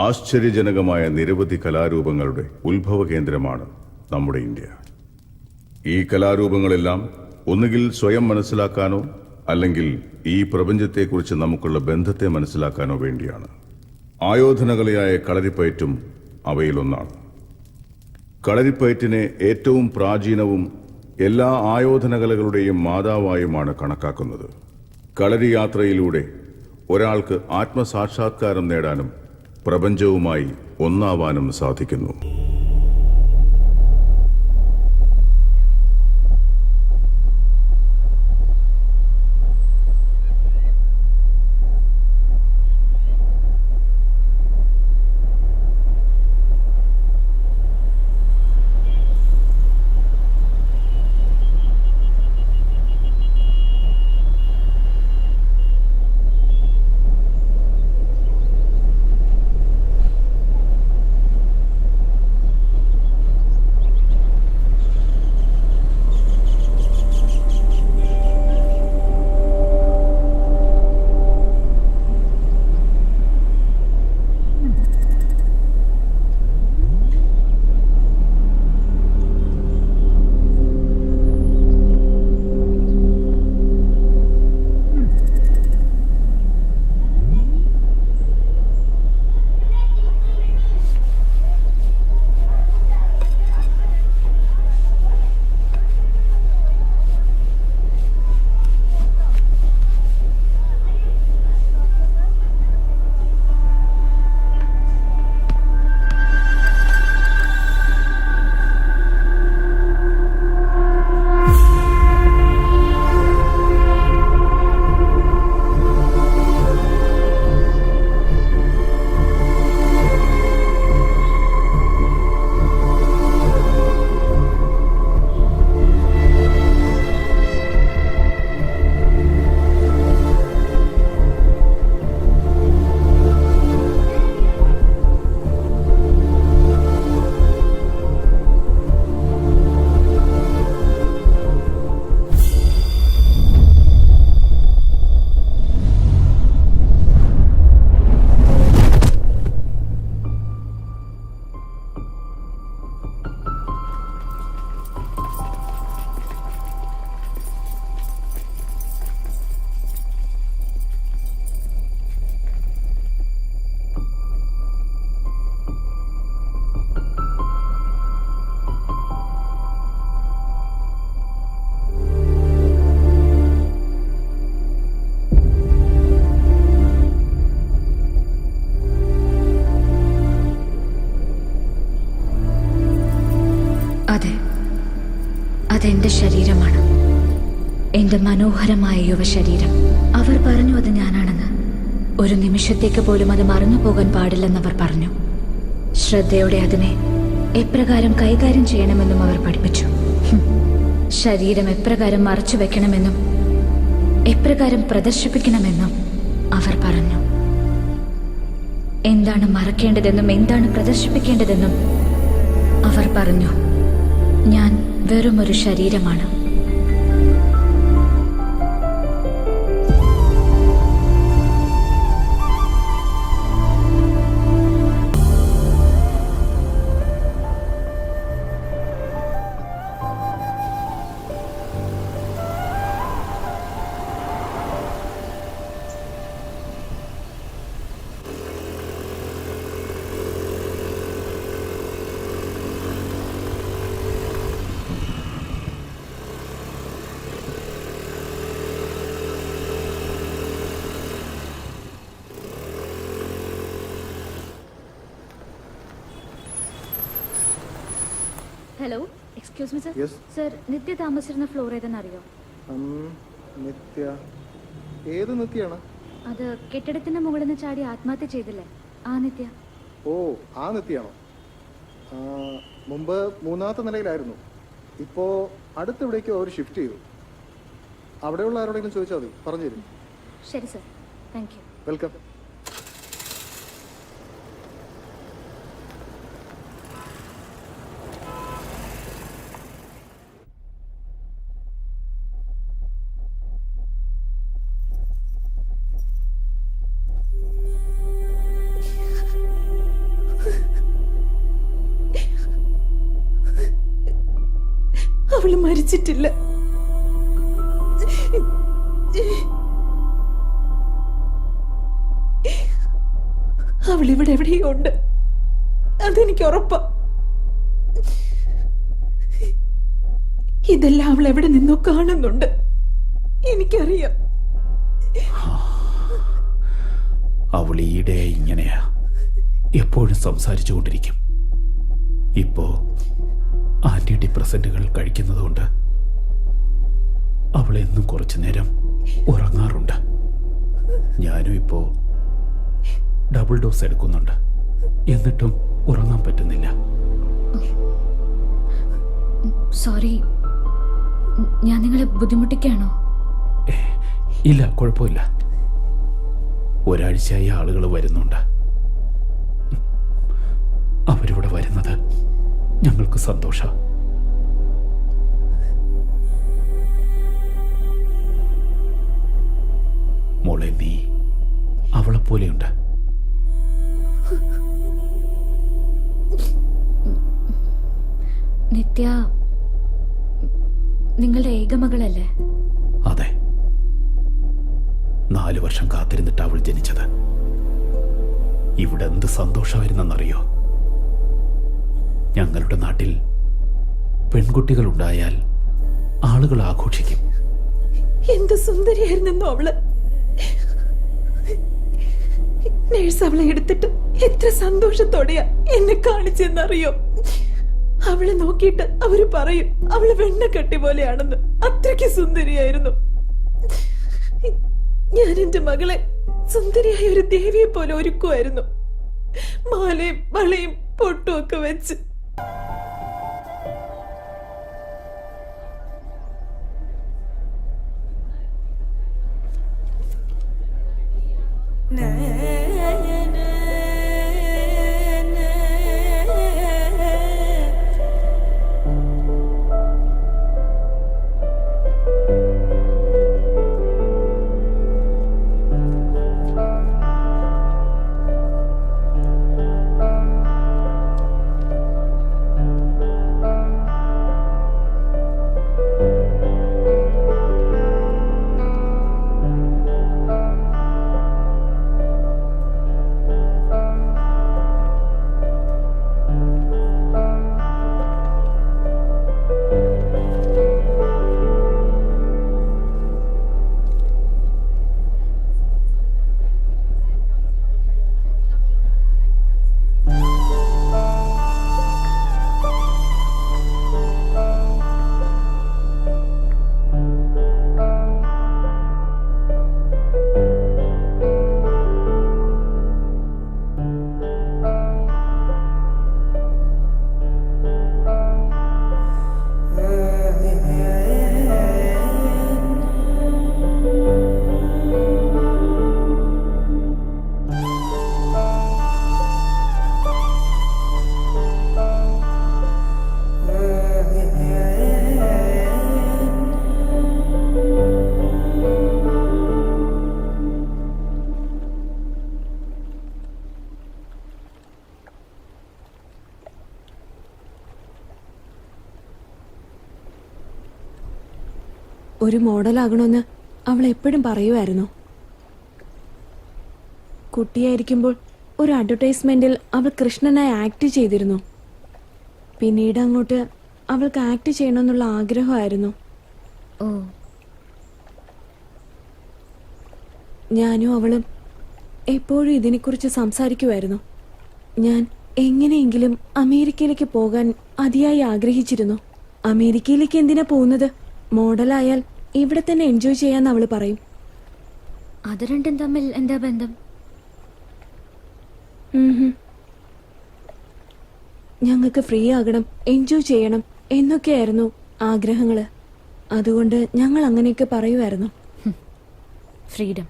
ആശ്ചര്യജനകമായ നിരവധി കലാരൂപങ്ങളുടെ ഉത്ഭവ കേന്ദ്രമാണ് നമ്മുടെ ഇന്ത്യ. ഈ കലാരൂപങ്ങളെല്ലാം ഒന്നുകിൽ സ്വയം മനസ്സിലാക്കാനോ അല്ലെങ്കിൽ ഈ പ്രപഞ്ചത്തെക്കുറിച്ച് നമുക്കുള്ള ബന്ധത്തെ മനസ്സിലാക്കാനോ വേണ്ടിയാണ്. ആയോധനകലയായ കളരിപ്പയറ്റും അവയിലൊന്നാണ്. കളരിപ്പയറ്റിനെ ഏറ്റവും പ്രാചീനവും എല്ലാ ആയോധനകലകളുടെയും മാതാവായുമാണ് കണക്കാക്കുന്നത്. കളരി യാത്രയിലൂടെ ഒരാൾക്ക് ആത്മസാക്ഷാത്കാരം നേടാനും പ്രപഞ്ചവുമായി ഒന്നാവാനും സാധിക്കുന്നു. അതെന്റെ ശരീരമാണ്, എന്റെ മനോഹരമായ യുവശരീരം. അവർ പറഞ്ഞു അത് ഞാനാണെന്ന്. ഒരു നിമിഷത്തേക്ക് പോലും അത് മറന്നു പോകാൻ പാടില്ലെന്നവർ പറഞ്ഞു. ശ്രദ്ധയോടെ അതിനെ എപ്രകാരം കൈകാര്യം ചെയ്യണമെന്നും അവർ പഠിപ്പിച്ചു. ശരീരം എപ്രകാരം മറച്ചു വെക്കണമെന്നും എപ്രകാരം പ്രദർശിപ്പിക്കണമെന്നും അവർ പറഞ്ഞു. എന്താണ് മറക്കേണ്ടതെന്നും എന്താണ് പ്രദർശിപ്പിക്കേണ്ടതെന്നും അവർ പറഞ്ഞു. ഞാൻ വെറുമൊരു ശരീരമാണ്. Hello, excuse me sir. Yes. Sir, Nitya താമസിച്ചിരുന്ന ഫ്ലോർ ഏതെന്ന് അറിയോ? നിത്യ ഏത് നിത്യാണ്? അത് കെട്ടിടത്തിന്റെ മുകളിൽ നിന്ന് ചാടി ആത്മഹത്യ ചെയ്തില്ലേ, ആ നിത്യ. ഓ, ആ നിത്യാണോ? മുമ്പ് 3ാമത്തെ നിലയിലായിരുന്നു. ഇപ്പോൾ അടുത്തെവിടേക്കോ അവർ ഷിഫ്റ്റ് ചെയ്തു. അവിടെയുള്ള ആരോടെങ്കിലും ചോദിച്ചാൽ മതി, പറഞ്ഞു തരും. ശരി സർ, താങ്ക് യു. വെൽക്കം. അവള് മരിച്ചിട്ടില്ല. അവളിവിടെ എവിടെയോ ഉണ്ട്, അതെനിക്ക് ഉറപ്പാ. ഇതെല്ലാം അവൾ എവിടെ നിന്നോ കാണുന്നുണ്ട്, എനിക്കറിയാം. അവൾ ഈയിടെ ഇങ്ങനെയാ, എപ്പോഴും സംസാരിച്ചുകൊണ്ടിരിക്കും. ഇപ്പോ ആന്റി ഡിപ്രസന്റുകൾ കഴിക്കുന്നതുകൊണ്ട് അവൾ എന്നും കുറച്ചു നേരം ഉറങ്ങാറുണ്ട്. ഞാനും ഇപ്പോ ഡബിൾ ഡോസ് എടുക്കുന്നുണ്ട്, എന്നിട്ടും ഉറങ്ങാൻ പറ്റുന്നില്ല. സോറി, ഞാൻ നിങ്ങളെ ബുദ്ധിമുട്ടിക്കാണോ? ഇല്ല, കുഴപ്പമില്ല. ഒരാഴ്ചയായി ആളുകൾ വരുന്നുണ്ട്. അവരിവിടെ വരുന്നത് ഞങ്ങൾക്ക് സന്തോഷം. മോളെ, നീ അവളെപ്പോലെയുണ്ട്. നിത്യ നിങ്ങളുടെ ഏകമകളല്ലേ? അതെ, 4 വർഷം കാത്തിരുന്നിട്ട് അവൾ ജനിച്ചത്. ഇവിടെ എന്ത് സന്തോഷമായിരുന്നെന്നറിയോ? ഞങ്ങളുടെ നാട്ടിൽ പെൺകുട്ടികൾ ഉണ്ടായാൽ ആളുകൾ ആഘോഷിക്കും. എന്ത് സുന്ദരിയായിരുന്നോ അവള്. നേഴ്സ് അവളെ എടുത്തിട്ട് എത്ര സന്തോഷത്തോടെയാ എന്നെ കാണിച്ചെന്നറിയോ? അവളെ നോക്കിയിട്ട് അവര് പറയും അവള് വെണ്ണക്കട്ടി പോലെയാണെന്ന്. അത്രയ്ക്ക് സുന്ദരിയായിരുന്നു. ഞാൻ എന്റെ മകളെ സുന്ദരിയായ ഒരു ദേവിയെ പോലെ ഒരുക്കുമായിരുന്നു, മാലയും വളയും പൊട്ടും ഒക്കെ വെച്ച്. ഒരു മോഡലാകണമെന്ന് അവൾ എപ്പോഴും പറയുമായിരുന്നു. കുട്ടിയായിരിക്കുമ്പോൾ ഒരു അഡ്വർടൈസ്മെന്റിൽ അവൾ കൃഷ്ണനായി ആക്ട് ചെയ്തിരുന്നു. പിന്നീട് അങ്ങോട്ട് അവൾക്ക് ആക്ട് ചെയ്യണമെന്നുള്ള ആഗ്രഹമായിരുന്നു. ഓ, ഞാനും അവളും എപ്പോഴും ഇതിനെക്കുറിച്ച് സംസാരിക്കുമായിരുന്നു. ഞാൻ എങ്ങനെയെങ്കിലും അമേരിക്കയിലേക്ക് പോകാൻ അതിയായി ആഗ്രഹിച്ചിരുന്നു. അമേരിക്കയിലേക്ക് എന്തിനാ പോകുന്നത്? മോഡലായാൽ ഇവിടെ തന്നെ എൻജോയ് ചെയ്യാന്ന് അവള് പറയും. അത് രണ്ടും തമ്മിൽ എന്താ ബന്ധം? ഞങ്ങൾക്ക് ഫ്രീ ആകണം, എൻജോയ് ചെയ്യണം എന്നൊക്കെയായിരുന്നു ആഗ്രഹങ്ങള്. അതുകൊണ്ട് ഞങ്ങൾ അങ്ങനെയൊക്കെ പറയുമായിരുന്നു. ഫ്രീഡം.